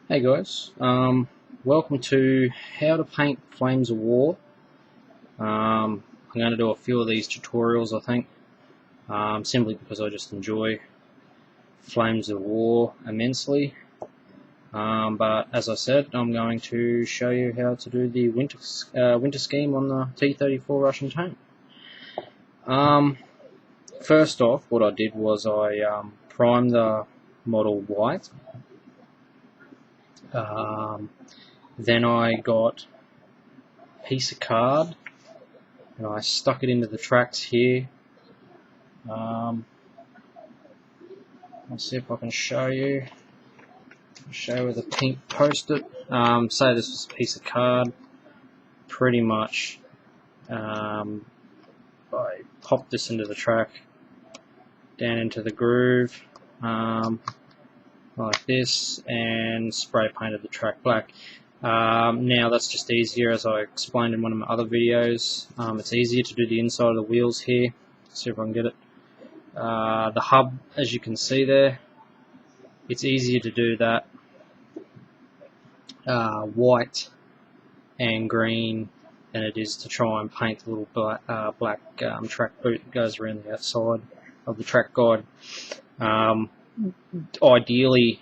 Hey guys, welcome to how to paint Flames of War. I'm going to do a few of these tutorials, I think, simply because I just enjoy Flames of War immensely. But as I said, I'm going to show you how to do the winter scheme on the T-34 Russian tank. First off, what I did was I primed the model white. Then I got a piece of card and I stuck it into the tracks here. Let's see if I can show you. I'll show you with a pink post-it. Say this was a piece of card. Pretty much, I popped this into the track, down into the groove, like this, and spray painted the track black. Now that's just easier, as I explained in one of my other videos. It's easier to do the inside of the wheels here. Let's see if I can get it. The hub, as you can see there, it's easier to do that white and green than it is to try and paint the little black track boot that goes around the outside of the track guide. Ideally,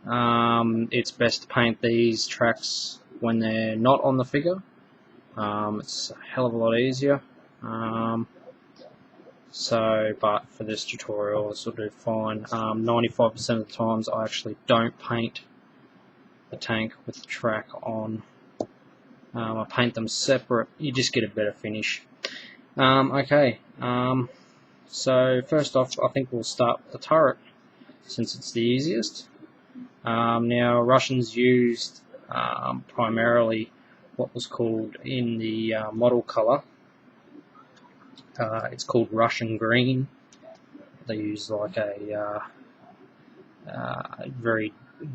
it's best to paint these tracks when they're not on the figure. It's a hell of a lot easier. But for this tutorial, this will do fine. 95% of the times I actually don't paint the tank with the track on. I paint them separate. You just get a better finish. Okay, so first off, I think we'll start with the turret, since it's the easiest. Now, Russians used primarily what was called in the model color. It's called Russian green. They use like a very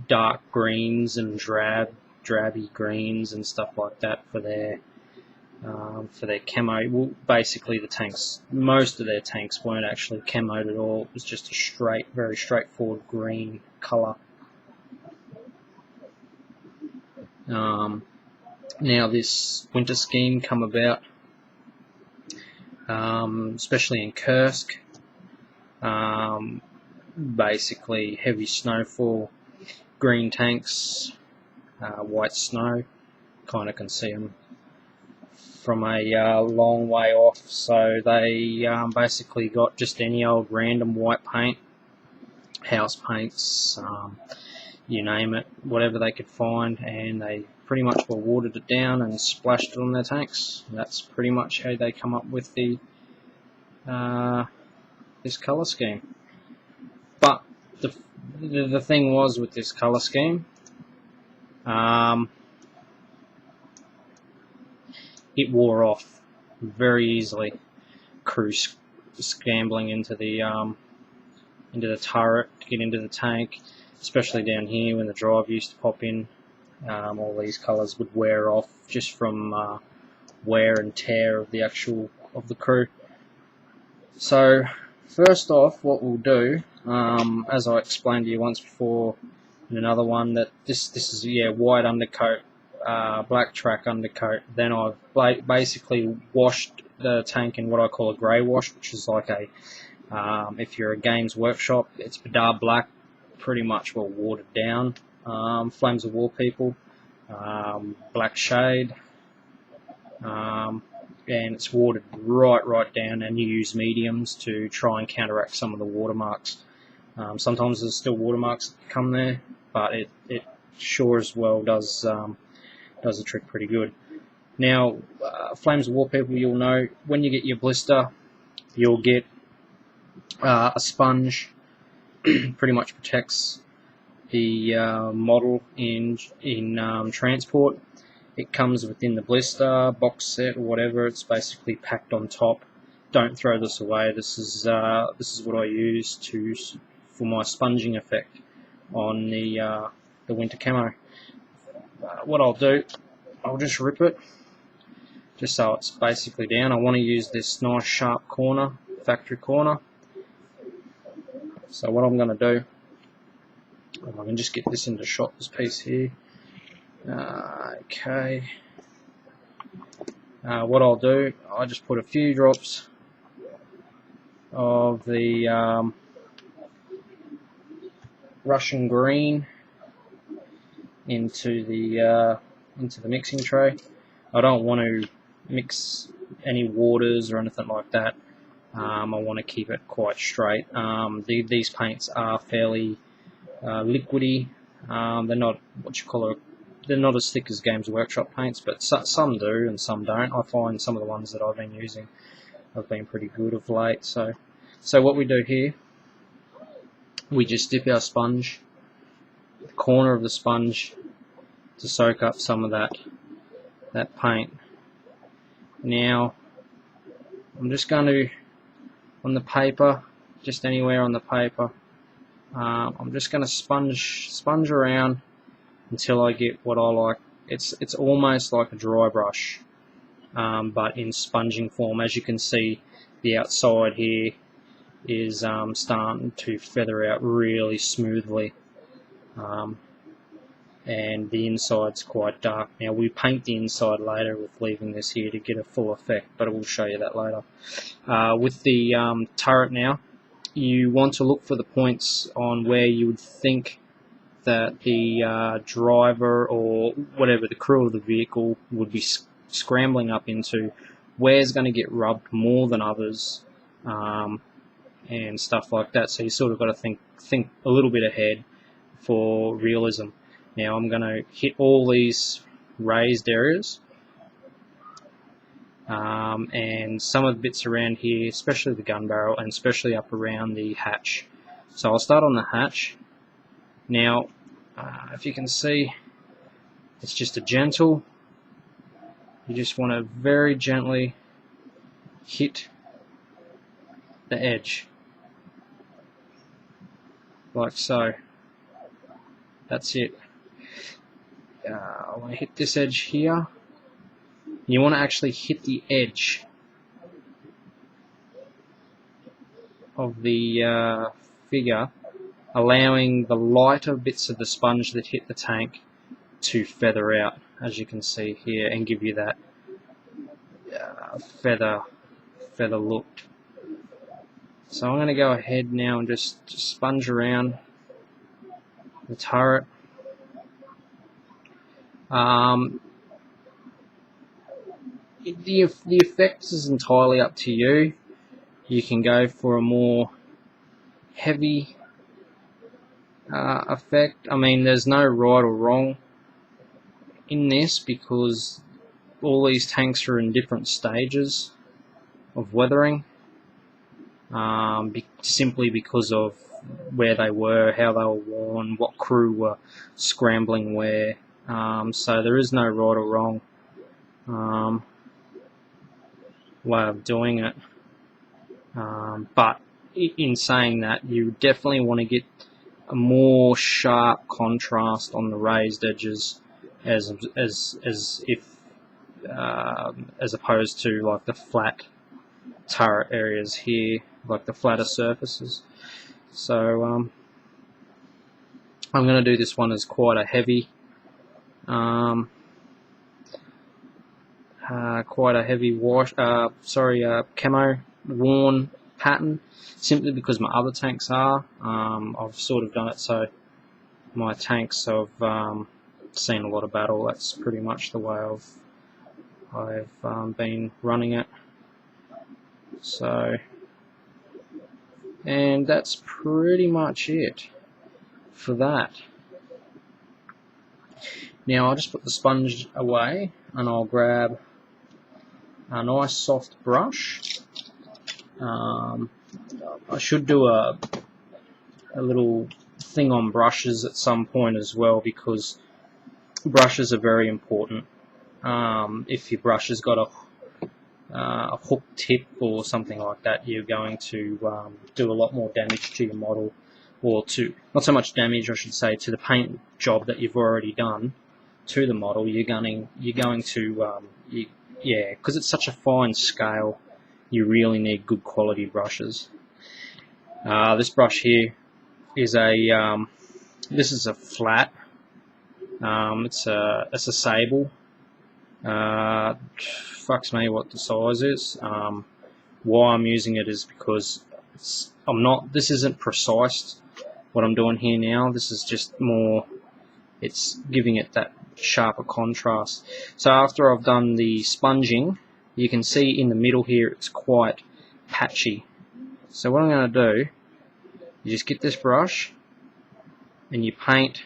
dark greens and drabby greens and stuff like that for their camo. Well, basically, most of their tanks weren't actually camoed at all. It was just a very straightforward green color. Now, this winter scheme come about, especially in Kursk. Basically, heavy snowfall, green tanks, white snow. Kind of can see them from a long way off. So they basically got just any old random white paint, house paints, you name it, whatever they could find, and they pretty much watered it down and splashed it on their tanks. That's pretty much how they come up with the this color scheme. But the thing was with this color scheme, it wore off very easily. Crew scrambling into the turret to get into the tank, especially down here when the drive used to pop in. All these colours would wear off just from wear and tear of the crew. So first off, what we'll do, as I explained to you once before in another one, that this is white undercoat, black track undercoat. Then I've basically washed the tank in what I call a grey wash, which is like if you're a Games Workshop, it's Bedard black, pretty much well watered down. Flames of War people, black shade, and it's watered right down, and you use mediums to try and counteract some of the watermarks. Sometimes there's still watermarks that come there, but it sure as well does the trick pretty good. Now, Flames of War people, you'll know when you get your blister, you'll get a sponge. Pretty much protects the model in transport. It comes within the blister box set or whatever. It's basically packed on top. Don't throw this away. This is what I use for my sponging effect on the winter camo. What I'll do, I'll just rip it, just so it's basically down. I want to use this nice sharp corner, factory corner. So what I'm going to do, I can just get this into shot, this piece here. Okay. What I'll do, I just put a few drops of the Russian green into the mixing tray. I don't want to mix any waters or anything like that. I want to keep it quite straight. These paints are fairly liquidy. They're not they're not as thick as Games Workshop paints, but some do and some don't. I find some of the ones that I've been using have been pretty good of late. So what we do here, we just dip our sponge, the corner of the sponge, to soak up some of that paint. Now I'm just going to, on the paper, just anywhere on the paper, I'm just going to sponge around until I get what I like. It's almost like a dry brush, but in sponging form. As you can see, the outside here is starting to feather out really smoothly, and the inside's quite dark. Now we paint the inside later with leaving this here to get a full effect, but I will show you that later. With the turret now, you want to look for the points on where you would think that the driver or whatever, the crew of the vehicle, would be scrambling up into, where's going to get rubbed more than others, and stuff like that. So you sort of got to think a little bit ahead for realism. Now I'm going to hit all these raised areas, and some of the bits around here, especially the gun barrel and especially up around the hatch. So I'll start on the hatch. Now, if you can see, it's just a gentle, you just want to very gently hit the edge, like so. That's it. I want to hit this edge here. You want to actually hit the edge of the figure, allowing the lighter bits of the sponge that hit the tank to feather out, as you can see here, and give you that feather look. So I'm going to go ahead now and just sponge around the turret. The effect is entirely up to you. You can go for a more heavy effect. I mean, there's no right or wrong in this, because all these tanks are in different stages of weathering, simply because of where they were, how they were worn, what crew were scrambling where. So there is no right or wrong way of doing it. But in saying that, you definitely want to get a more sharp contrast on the raised edges, as opposed to like the flat turret areas here, like the flatter surfaces. So I'm going to do this one as quite a heavy, camo worn pattern, simply because my other tanks are. I've sort of done it so my tanks have seen a lot of battle. That's pretty much the way I've been running it. So, and that's pretty much it for that. Now I'll just put the sponge away and I'll grab a nice soft brush. I should do a little thing on brushes at some point as well, because brushes are very important. If your brush has got a hook tip or something like that, you're going to do a lot more damage to your model, or to, not so much damage, I should say, to the paint job that you've already done to the model. You're going to because it's such a fine scale, you really need good quality brushes. This brush here is a This is a flat. It's a sable. Fucks me what the size is. Why I'm using it is because this isn't precise what I'm doing here now. This is just more, it's giving it that sharper contrast. So after I've done the sponging, you can see in the middle here it's quite patchy. So what I'm going to do, you just get this brush and you paint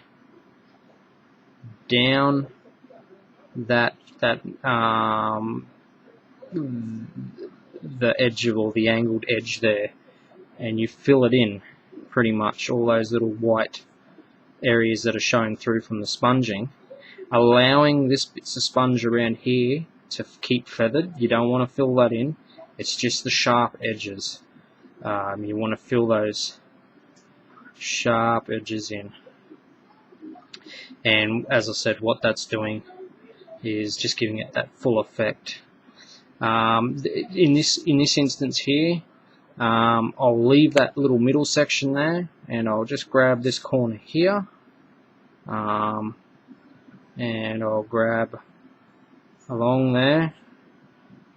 down the edge or the angled edge there, and you fill it in pretty much all those little white areas that are showing through from the sponging, allowing this bits of sponge around here to keep feathered. You don't want to fill that in, it's just the sharp edges. You want to fill those sharp edges in, and as I said, what that's doing is just giving it that full effect. In this instance here, I'll leave that little middle section there, and I'll just grab this corner here, and I'll grab along there,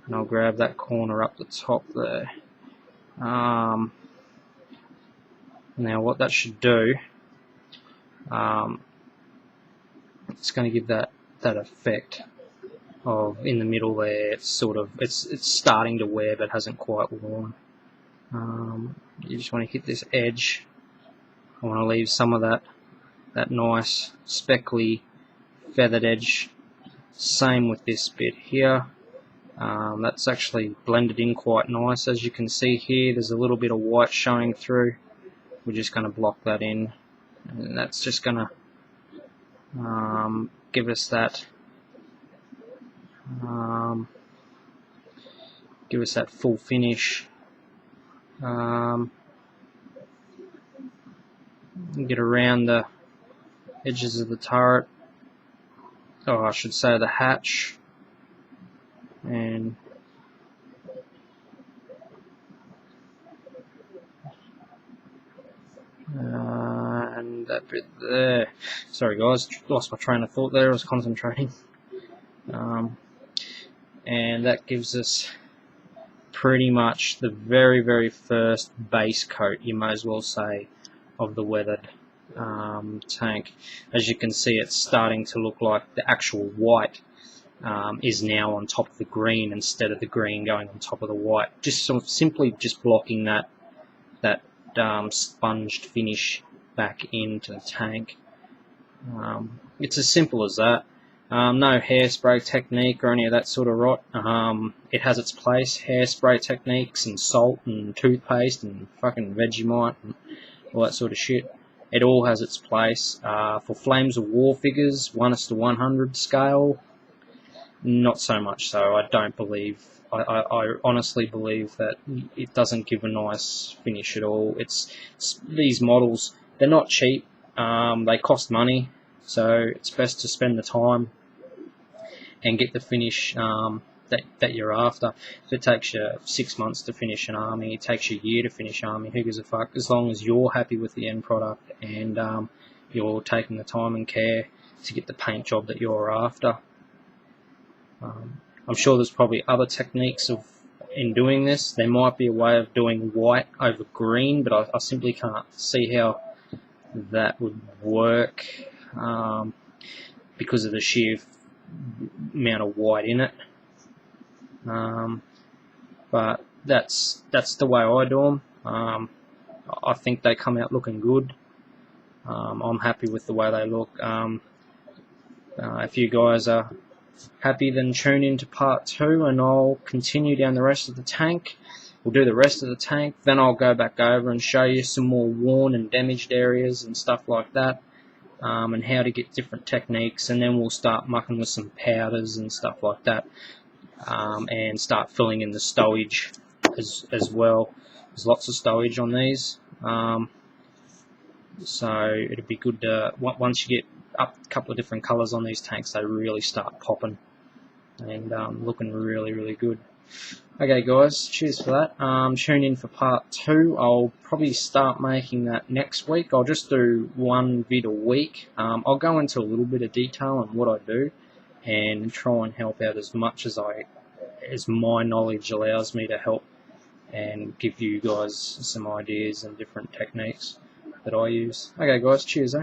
and I'll grab that corner up the top there. Now what that should do, it's going to give that effect of in the middle there. It's sort of it's starting to wear but hasn't quite worn. You just want to hit this edge. I want to leave some of that nice speckly feathered edge. Same with this bit here. That's actually blended in quite nice. As you can see here, there's a little bit of white showing through. We're just going to block that in, and that's just going to give us that full finish. Get around the edges of the turret, or I should say the hatch, and that bit there. Sorry guys, lost my train of thought there, I was concentrating. And that gives us pretty much the very first base coat, you may as well say, of the weathered tank. As you can see, it's starting to look like the actual white is now on top of the green instead of the green going on top of the white. Just sort of simply just blocking that sponged finish back into the tank. It's as simple as that. No hairspray technique or any of that sort of rot. It has its place. Hairspray techniques and salt and toothpaste and fucking Vegemite and all that sort of shit. It all has its place. For Flames of War figures, 1:100 scale, not so much so. I don't believe, I honestly believe that it doesn't give a nice finish at all. It's these models, they're not cheap. They cost money, so it's best to spend the time and get the finish that you're after. If it takes you 6 months to finish an army, it takes you a year to finish an army, who gives a fuck, as long as you're happy with the end product and you're taking the time and care to get the paint job that you're after. I'm sure there's probably other techniques in doing this. There might be a way of doing white over green, but I simply can't see how that would work because of the sheer amount of white in it. But that's the way I do them. I think they come out looking good. I'm happy with the way they look. If you guys are happy, then tune in to part 2 and I'll continue down the rest of the tank. We'll do the rest of the tank, then I'll go back over and show you some more worn and damaged areas and stuff like that, and how to get different techniques, and then we'll start mucking with some powders and stuff like that, and start filling in the stowage as well. There's lots of stowage on these, so it'd be good to, once you get up a couple of different colours on these tanks, they really start popping and looking really good. Okay guys, cheers for that. Tune in for part 2. I'll probably start making that next week. I'll just do one vid a week. I'll go into a little bit of detail on what I do and try and help out as much as my knowledge allows me to help and give you guys some ideas and different techniques that I use. Okay guys, cheers.